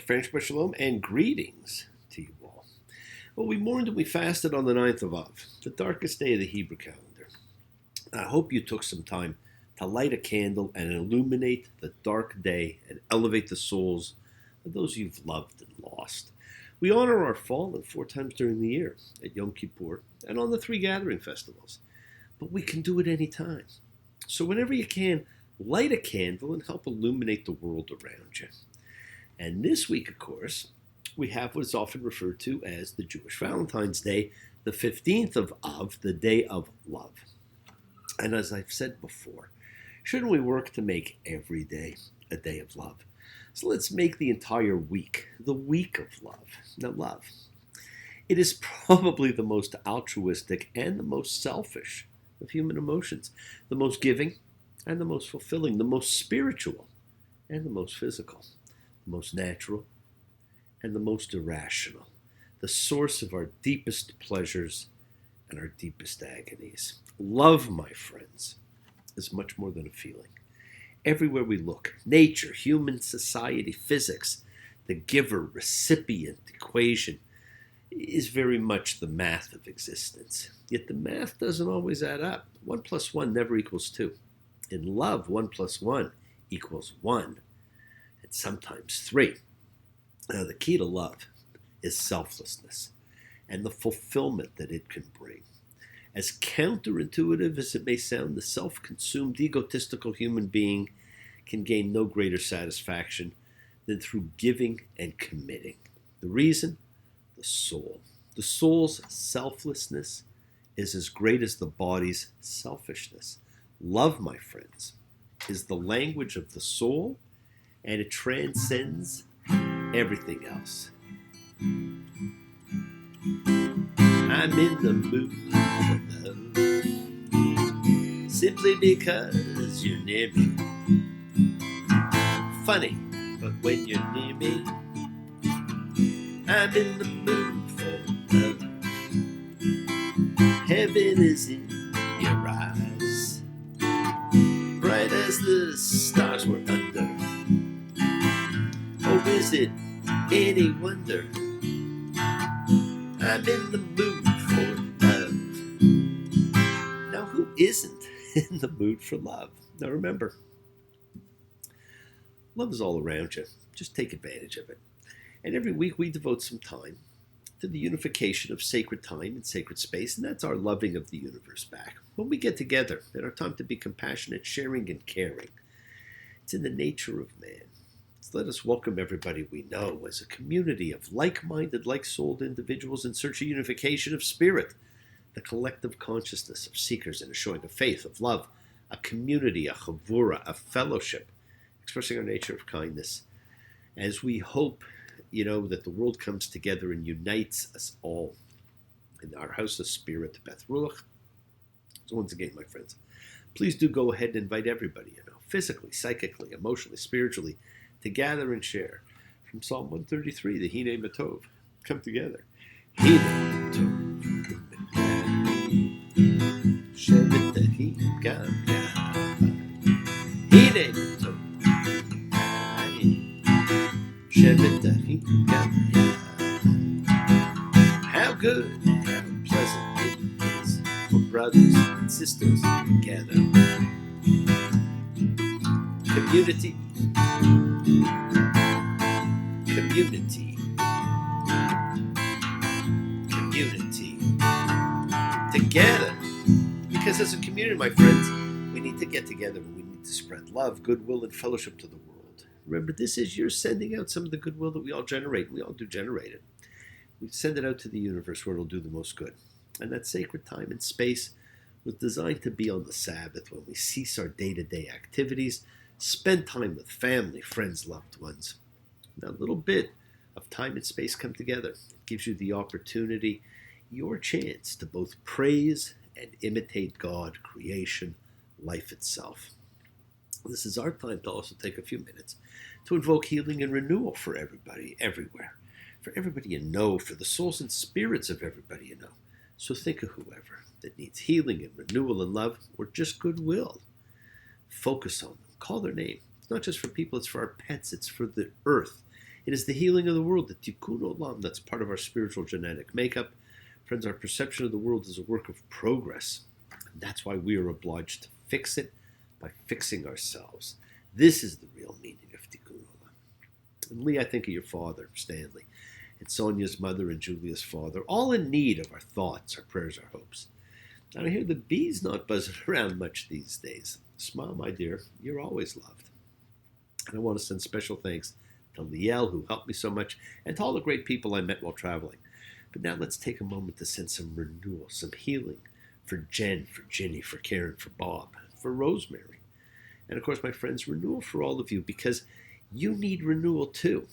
French Shalom, and greetings to you all. Well, we mourned and we fasted on the 9th of Av, the darkest day of the Hebrew calendar. I hope you took some time to light a candle and illuminate the dark day and elevate the souls of those you've loved and lost. We honor our fallen 4 times during the year, at Yom Kippur and on the 3 gathering festivals. But we can do it any time. So whenever you can, light a candle and help illuminate the world around you. And this week, of course, we have what is often referred to as the Jewish Valentine's Day, the 15th of Av, the Day of Love. And as I've said before, shouldn't we work to make every day a day of love? So let's make the entire week the week of love. Now, love. It is probably the most altruistic and the most selfish of human emotions, the most giving and the most fulfilling, the most spiritual and the most physical, the most natural and the most irrational, the source of our deepest pleasures and our deepest agonies. Love, my friends, is much more than a feeling. Everywhere we look, nature, human society, physics, the giver-recipient equation is very much the math of existence. Yet the math doesn't always add up. 1 plus 1 never equals 2. In love, 1 plus 1 equals 1, and sometimes 3. Now, the key to love is selflessness and the fulfillment that it can bring. As counterintuitive as it may sound, the self-consumed, egotistical human being can gain no greater satisfaction than through giving and committing. The reason? The soul. The soul's selflessness is as great as the body's selfishness. Love, my friends, is the language of the soul, and it transcends everything else. I'm in the mood for love, simply because you're near me. Funny, but when you're near me, I'm in the mood for love. Heaven is in your eyes, bright as the stars were under. Or is it any wonder I'm in the mood for love? Now, who isn't in the mood for love? Now, remember, love is all around you. Just take advantage of it. And every week we devote some time to the unification of sacred time and sacred space, and that's our loving of the universe back. When we get together, in our time to be compassionate, sharing, and caring, it's in the nature of man. So let us welcome everybody we know as a community of like-minded, like-souled individuals in search of unification of spirit, the collective consciousness of seekers in a showing of faith, of love, a community, a chavura, a fellowship, expressing our nature of kindness, as we hope, that the world comes together and unites us all in our house of spirit, Beth Ruach. So once again, my friends, please do go ahead and invite everybody, physically, psychically, emotionally, spiritually, to gather and share. From Psalm 133, the Hine Matov, come together. Hine Matov, Shevet Ahim Gam Yah. Hine Matov, Shevet Ahim Gam Yah. How good, how pleasant it is for brothers and sisters together. Community, community, community, together. Because as a community, my friends, we need to get together and we need to spread love, goodwill, and fellowship to the world. Remember, this is you're sending out some of the goodwill that we all generate. We all do generate it. We send it out to the universe where it'll do the most good. And that sacred time and space was designed to be on the Sabbath when we cease our day-to-day activities, spend time with family, friends, loved ones. Now, a little bit of time and space come together. It gives you the opportunity, your chance to both praise and imitate God, creation, life itself. This is our time to also take a few minutes to invoke healing and renewal for everybody, everywhere. For everybody you know, for the souls and spirits of everybody you know. So think of whoever that needs healing and renewal and love, or just goodwill. Focus on them. Call their name. It's not just for people, it's for our pets. It's for the earth. It is the healing of the world, the tikkun olam, that's part of our spiritual genetic makeup. Friends, our perception of the world is a work of progress. And that's why we are obliged to fix it by fixing ourselves. This is the real meaning of tikkun olam. And Lee, I think of your father, Stanley, and Sonia's mother and Julia's father, all in need of our thoughts, our prayers, our hopes. And I hear the bees not buzzing around much these days. Smile, my dear, you're always loved. And I want to send special thanks to Liel, who helped me so much, and to all the great people I met while traveling. But now let's take a moment to send some renewal, some healing for Jen, for Ginny, for Karen, for Bob, for Rosemary. And of course, my friends, renewal for all of you, because you need renewal too.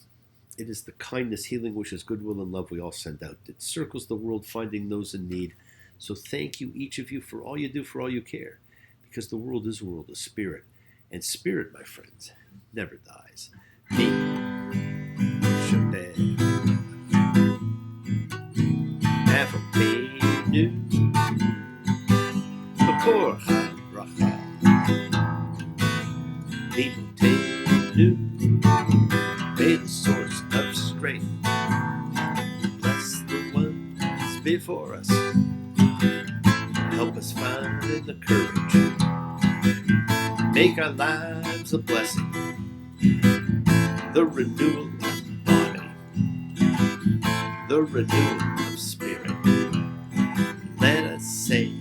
It is the kindness, healing wishes, goodwill, and love we all send out. It circles the world, finding those in need. So thank you, each of you, for all you do, for all you care, because the world is a world of spirit. And spirit, my friends, never dies. Me, Shabbat, Avinu, Makor HaBracha, Nimutenu, may the source of strength bless the ones before us. Help us find the courage, make our lives a blessing. The renewal of body, the renewal of spirit. Let us say,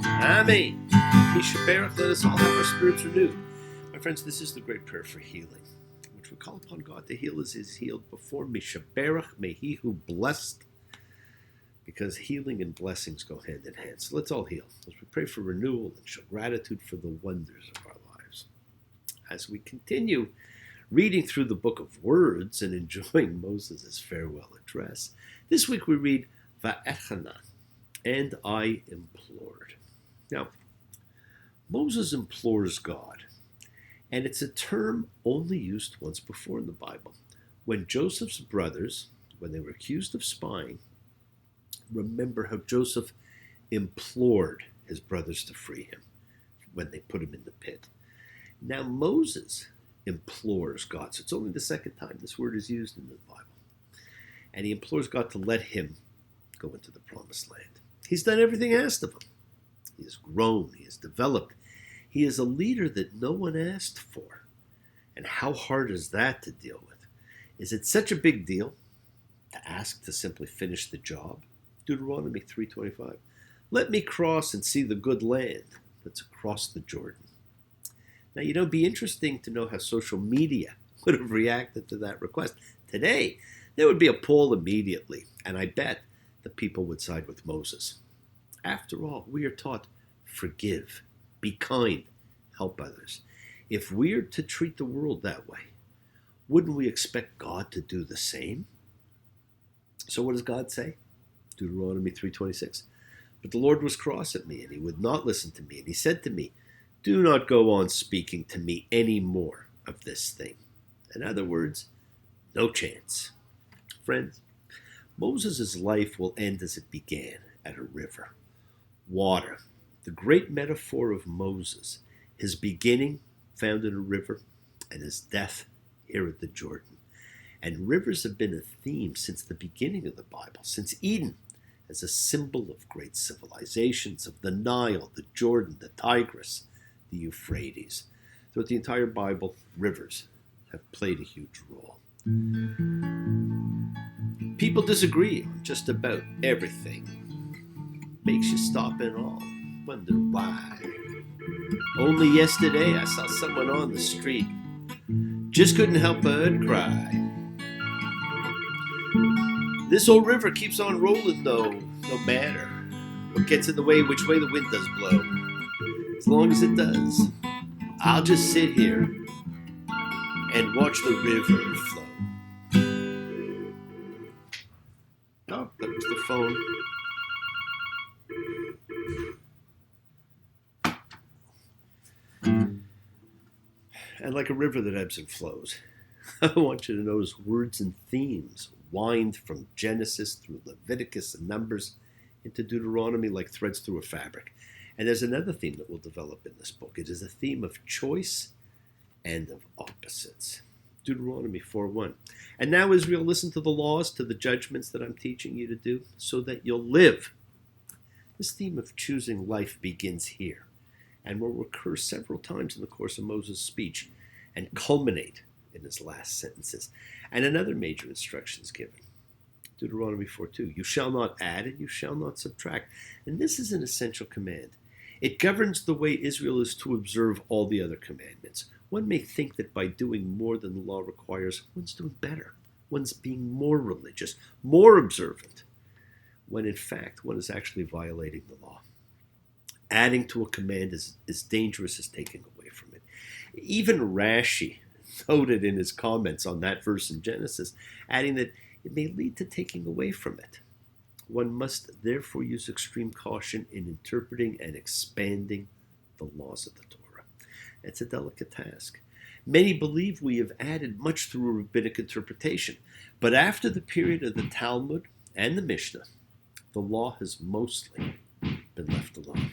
Amen. Yishaberach, let us all have our spirits renewed. My friends, this is the great prayer for healing, which we call upon God to heal as He is healed before. Mishaberach, may He who blessed, because healing and blessings go hand in hand. So let's all heal as we pray for renewal and show gratitude for the wonders of our lives. As we continue reading through the book of words and enjoying Moses' farewell address, this week we read Va'etchanan, and I implored. Now, Moses implores God, and it's a term only used once before in the Bible. When Joseph's brothers, when they were accused of spying, remember how Joseph implored his brothers to free him when they put him in the pit. Now Moses implores God. So it's only the second time this word is used in the Bible. And he implores God to let him go into the promised land. He's done everything asked of him. He has grown. He has developed. He is a leader that no one asked for. And how hard is that to deal with? Is it such a big deal to ask to simply finish the job? Deuteronomy 3:25. Let me cross and see the good land that's across the Jordan. Now, it'd be interesting to know how social media would have reacted to that request. Today, there would be a poll immediately, and I bet the people would side with Moses. After all, we are taught, forgive, be kind, help others. If we are to treat the world that way, wouldn't we expect God to do the same? So what does God say? Deuteronomy 3:26. But the Lord was cross at me, and He would not listen to me. And He said to me, do not go on speaking to me any more of this thing. In other words, no chance. Friends, Moses' life will end as it began, at a river. Water, the great metaphor of Moses, his beginning found in a river, and his death here at the Jordan. And rivers have been a theme since the beginning of the Bible, since Eden, as a symbol of great civilizations, of the Nile, the Jordan, the Tigris, the Euphrates. Throughout the entire Bible, rivers have played a huge role. People disagree on just about everything. Makes you stop and all wonder why. Only yesterday I saw someone on the street, just couldn't help but cry. This old river keeps on rolling though, no matter what gets in the way, which way the wind does blow. As long as it does, I'll just sit here and watch the river flow. Oh, that was the phone. And like a river that ebbs and flows, I want you to notice words and themes wind from Genesis through Leviticus and Numbers into Deuteronomy like threads through a fabric. And there's another theme that will develop in this book. It is a theme of choice and of opposites. Deuteronomy 4:1. And now, Israel, listen to the laws, to the judgments that I'm teaching you to do, so that you'll live. This theme of choosing life begins here and will recur several times in the course of Moses' speech and culminate in his last sentences. And another major instruction is given. Deuteronomy 4:2. You shall not add and you shall not subtract. And this is an essential command. It governs the way Israel is to observe all the other commandments. One may think that by doing more than the law requires, one's doing better. One's being more religious, more observant, when in fact one is actually violating the law. Adding to a command is as dangerous as taking away from it. Even Rashi noted in his comments on that verse in Genesis, adding that it may lead to taking away from it. One must therefore use extreme caution in interpreting and expanding the laws of the Torah. It's a delicate task. Many believe we have added much through rabbinic interpretation, but after the period of the Talmud and the Mishnah, the law has mostly been left alone.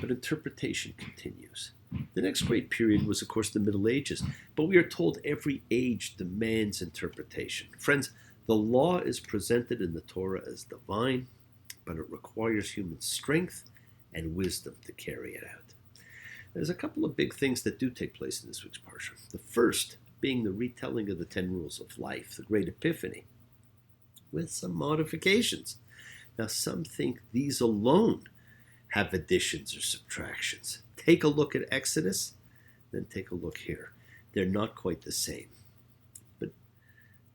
But interpretation continues. The next great period was, of course, the Middle Ages, but we are told every age demands interpretation. Friends, the law is presented in the Torah as divine, but it requires human strength and wisdom to carry it out. There's a couple of big things that do take place in this week's Parsha. The first being the retelling of the 10 rules of life, the Great Epiphany, with some modifications. Now, some think these alone have additions or subtractions. Take a look at Exodus, then take a look here. They're not quite the same. But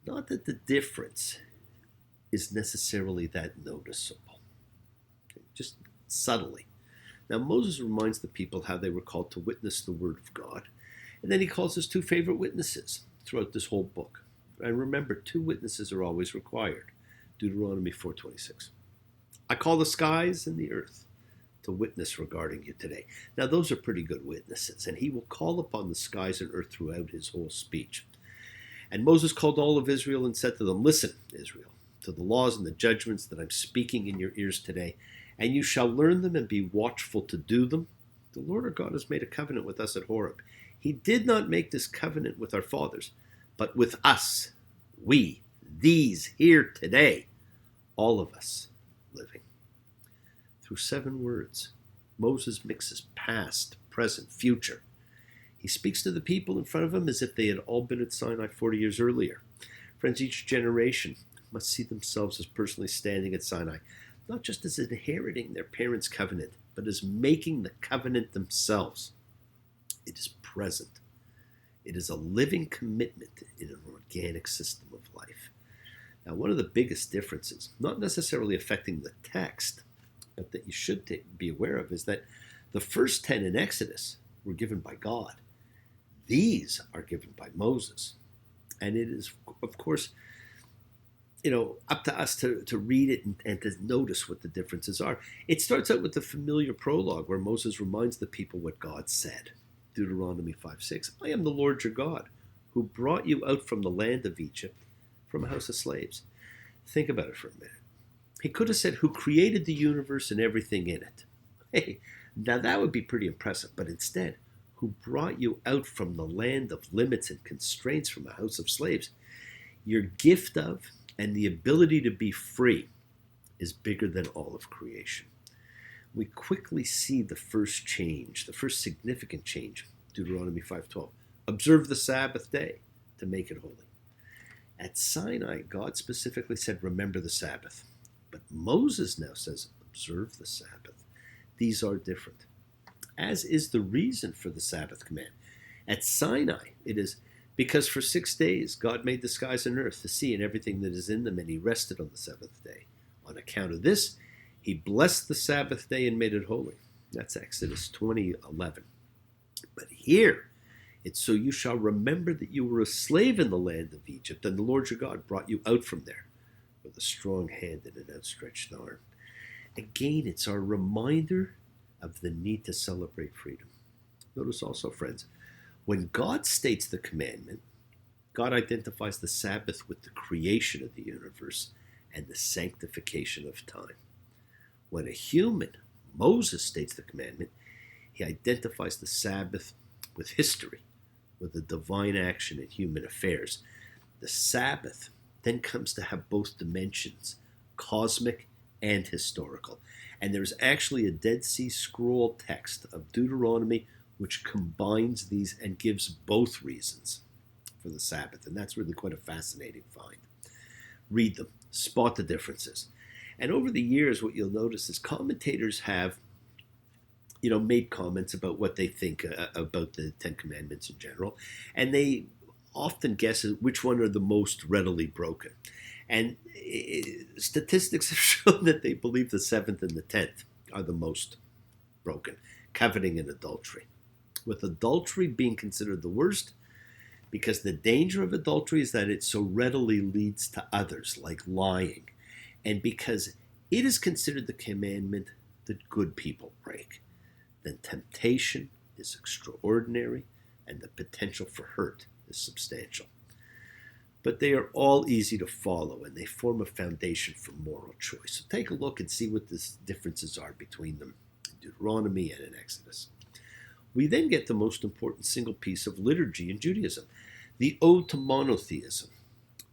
not that the difference is necessarily that noticeable. Just subtly. Now, Moses reminds the people how they were called to witness the word of God. And then he calls his two favorite witnesses throughout this whole book. And remember, 2 witnesses are always required. Deuteronomy 4:26. I call the skies and the earth to witness regarding you today. Now, those are pretty good witnesses, and he will call upon the skies and earth throughout his whole speech. And Moses called all of Israel and said to them, listen, Israel, to the laws and the judgments that I'm speaking in your ears today, and you shall learn them and be watchful to do them. The Lord our God has made a covenant with us at Horeb. He did not make this covenant with our fathers, but with us, we, these here today, all of us living. Through 7 words, Moses mixes past, present, future. He speaks to the people in front of him as if they had all been at Sinai 40 years earlier. Friends, each generation must see themselves as personally standing at Sinai, not just as inheriting their parents' covenant, but as making the covenant themselves. It is present. It is a living commitment in an organic system of life. Now, one of the biggest differences, not necessarily affecting the text, but that you should be aware of, is that the first 10 in Exodus were given by God. These are given by Moses. And it is, of course, up to us to read it and to notice what the differences are. It starts out with the familiar prologue where Moses reminds the people what God said. Deuteronomy 5:6. I am the Lord your God, who brought you out from the land of Egypt, from a house of slaves. Think about it for a minute. He could have said, who created the universe and everything in it. Hey, now that would be pretty impressive, but instead, who brought you out from the land of limits and constraints, from a house of slaves. Your gift of and the ability to be free is bigger than all of creation. We quickly see the first change, the first significant change, Deuteronomy 5:12. Observe the Sabbath day to make it holy. At Sinai, God specifically said, remember the Sabbath. But Moses now says, observe the Sabbath. These are different, as is the reason for the Sabbath command. At Sinai, it is because for 6 days God made the skies and earth, the sea, and everything that is in them, and he rested on the 7th day. On account of this, he blessed the Sabbath day and made it holy. That's Exodus 20:11. But here, it's so you shall remember that you were a slave in the land of Egypt, and the Lord your God brought you out from there with a strong hand and an outstretched arm. Again, it's our reminder of the need to celebrate freedom. Notice also, friends, when God states the commandment, God identifies the Sabbath with the creation of the universe and the sanctification of time. When a human, Moses, states the commandment, he identifies the Sabbath with history, with a divine action in human affairs. The Sabbath then comes to have both dimensions, cosmic and historical. And there's actually a Dead Sea Scroll text of Deuteronomy which combines these and gives both reasons for the Sabbath. And that's really quite a fascinating find. Read them, spot the differences. And over the years, what you'll notice is commentators have made comments about what they think about the Ten Commandments in general, and they often guess which one are the most readily broken. And statistics have shown that they believe the seventh and the 10th are the most broken, coveting and adultery. With adultery being considered the worst, because the danger of adultery is that it so readily leads to others, like lying, and because it is considered the commandment that good people break. Then temptation is extraordinary and the potential for hurt is substantial. But they are all easy to follow and they form a foundation for moral choice. So take a look and see what the differences are between them in Deuteronomy and in Exodus. We then get the most important single piece of liturgy in Judaism, the ode to monotheism.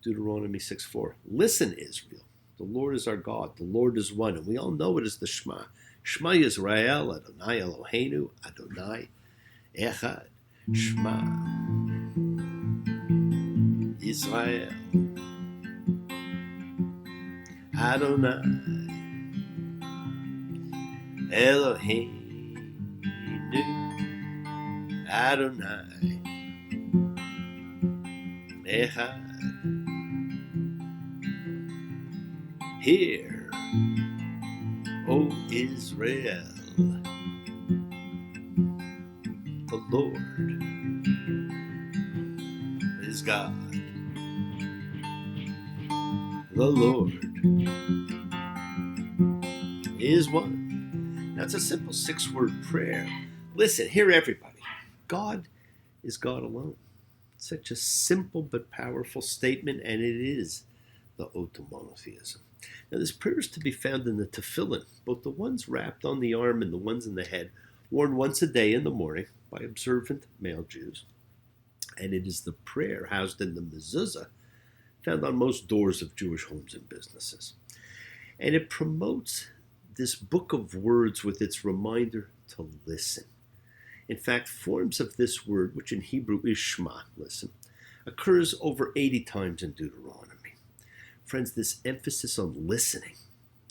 Deuteronomy 6:4. Listen, Israel, the Lord is our God, the Lord is one, and we all know it as the Shema. Shema Yisrael, Adonai Eloheinu, Adonai Echad. Shema Yisrael, Adonai Eloheinu, Adonai Echad. Hear, O Israel, the Lord is God. The Lord is one. Now it's a simple 6-word prayer. Listen, hear everybody. God is God alone. Such a simple but powerful statement, and it is the ode to monotheism. Now, this prayer is to be found in the tefillin, both the ones wrapped on the arm and the ones in the head, worn once a day in the morning by observant male Jews. And it is the prayer housed in the mezuzah, found on most doors of Jewish homes and businesses. And it promotes this book of words with its reminder to listen. In fact, forms of this word, which in Hebrew is Shema, listen, occurs over 80 times in Deuteronomy. Friends, this emphasis on listening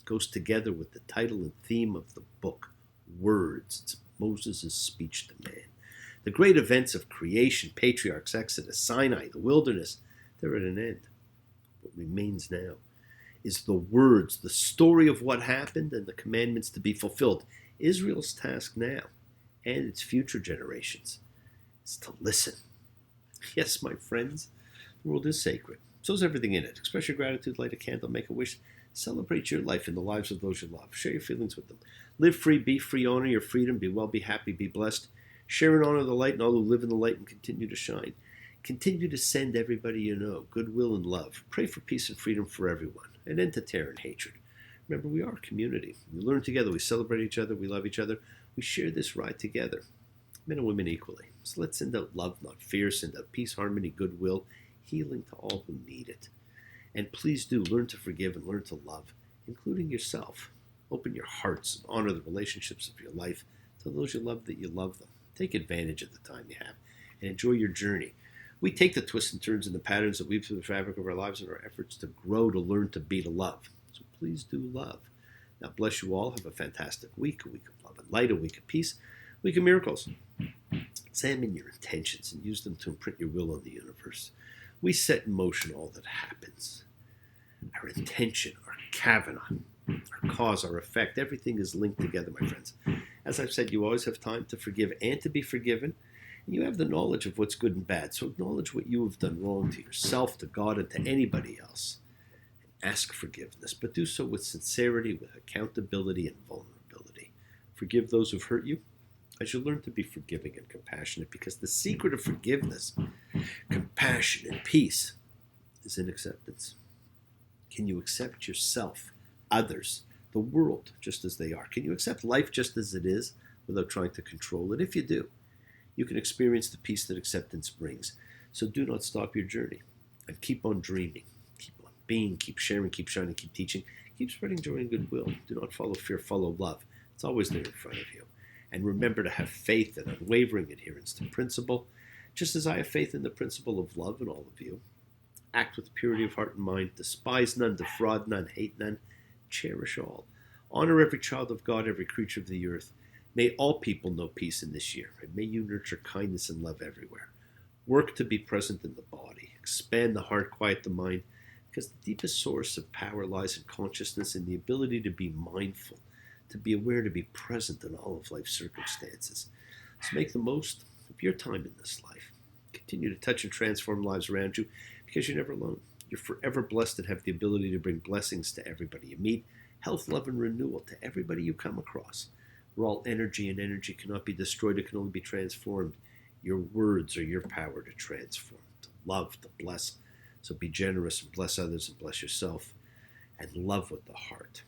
goes together with the title and theme of the book, Words. It's Moses' speech to man. The great events of creation, patriarchs, Exodus, Sinai, the wilderness, they're at an end. What remains now is the words, the story of what happened and the commandments to be fulfilled. Israel's task now and its future generations is to listen. Yes, my friends, the world is sacred. So is everything in it. Express your gratitude, light a candle, make a wish, celebrate your life and the lives of those you love. Share your feelings with them. Live free, be free, honor your freedom, be well, be happy, be blessed. Share and honor the light and all who live in the light and continue to shine. Continue to send everybody you know goodwill and love. Pray for peace and freedom for everyone, an end to terror and hatred. Remember, we are a community. We learn together, we celebrate each other, we love each other. We share this ride together, men and women equally. So let's send out love, not fear, send out peace, harmony, goodwill, healing to all who need it. And please do learn to forgive and learn to love, including yourself. Open your hearts and honor the relationships of your life. Tell those you love that you love them. Take advantage of the time you have and enjoy your journey. We take the twists and turns and the patterns that weave through the fabric of our lives in our efforts to grow, to learn, to be, to love. So please do love. Now bless you all. Have a fantastic week, a week of love and light, a week of peace, a week of miracles. Examine your intentions and use them to imprint your will on the universe. We set in motion all that happens. Our intention, our kavanah, our cause, our effect, everything is linked together, my friends. As I've said, you always have time to forgive and to be forgiven. And you have the knowledge of what's good and bad. So acknowledge what you have done wrong to yourself, to God, and to anybody else. And ask forgiveness, but do so with sincerity, with accountability and vulnerability. Forgive those who've hurt you as you learn to be forgiving and compassionate, because the secret of forgiveness, compassion, and peace is in acceptance. Can you accept yourself, others, the world just as they are? Can you accept life just as it is without trying to control it? If you do, you can experience the peace that acceptance brings. So do not stop your journey and keep on dreaming. Keep on being, keep sharing, keep shining, keep teaching, keep spreading joy and goodwill. Do not follow fear, follow love. It's always there in front of you. And remember to have faith and unwavering adherence to principle, just as I have faith in the principle of love in all of you. Act with purity of heart and mind. Despise none, defraud none, hate none. Cherish all. Honor every child of God, every creature of the earth. May all people know peace in this year, and may you nurture kindness and love everywhere. Work to be present in the body. Expand the heart, quiet the mind, because the deepest source of power lies in consciousness and the ability to be mindful, to be aware, to be present in all of life's circumstances. So make the most of your time in this life. Continue to touch and transform lives around you, because you're never alone. You're forever blessed and have the ability to bring blessings to everybody you meet, health, love, and renewal to everybody you come across. We're all energy, and energy cannot be destroyed. It can only be transformed. Your words are your power to transform, to love, to bless. So be generous and bless others and bless yourself, and love with the heart.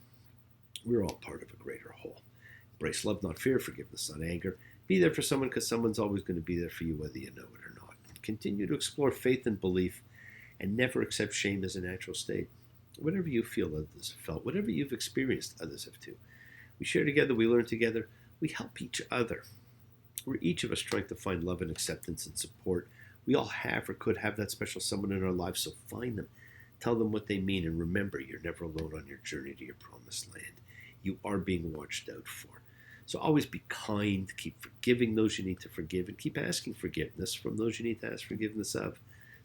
We're all part of a greater whole. Embrace love, not fear, forgiveness, not anger. Be there for someone, because someone's always going to be there for you, whether you know it or not. Continue to explore faith and belief, and never accept shame as a natural state. Whatever you feel, others have felt. Whatever you've experienced, others have too. We share together, we learn together, we help each other. We're each of us trying to find love and acceptance and support. We all have or could have that special someone in our lives, so find them. Tell them what they mean, and remember, you're never alone on your journey to your promised land. You are being watched out for. So always be kind, keep forgiving those you need to forgive, and keep asking forgiveness from those you need to ask forgiveness of.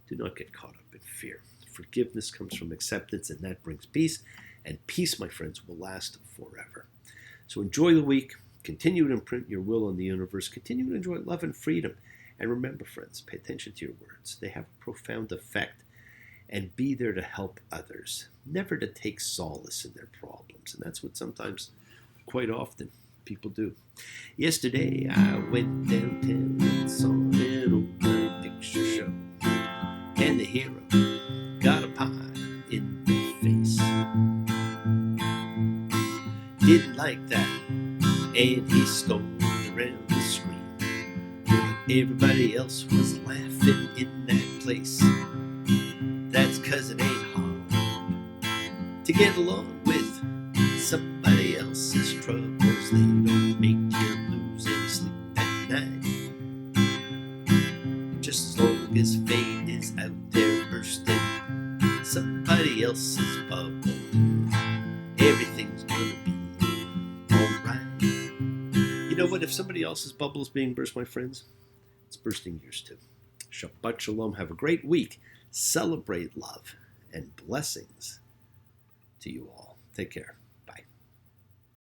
Do not get caught up in fear. Forgiveness comes from acceptance, and that brings peace. And peace, my friends, will last forever. So enjoy the week. Continue to imprint your will on the universe. Continue to enjoy love and freedom. And remember, friends, pay attention to your words. They have a profound effect. And be there to help others. Never to take solace in their problems. And that's what sometimes, quite often, people do. Yesterday, I went downtown and saw an old picture show. And the hero got a pie in the face. Didn't like that, and he stormed around the screen. But everybody else was laughing in that place. That's 'cause it ain't hard to get along with somebody else's troubles. They don't make you lose any sleep at night. Just as long as fate is out there bursting somebody else's bubble, everything's gonna be alright. You know what? If somebody else's bubble is being burst, my friends, it's bursting yours too. Shabbat shalom. Have a great week. Celebrate love and blessings to you all. Take care.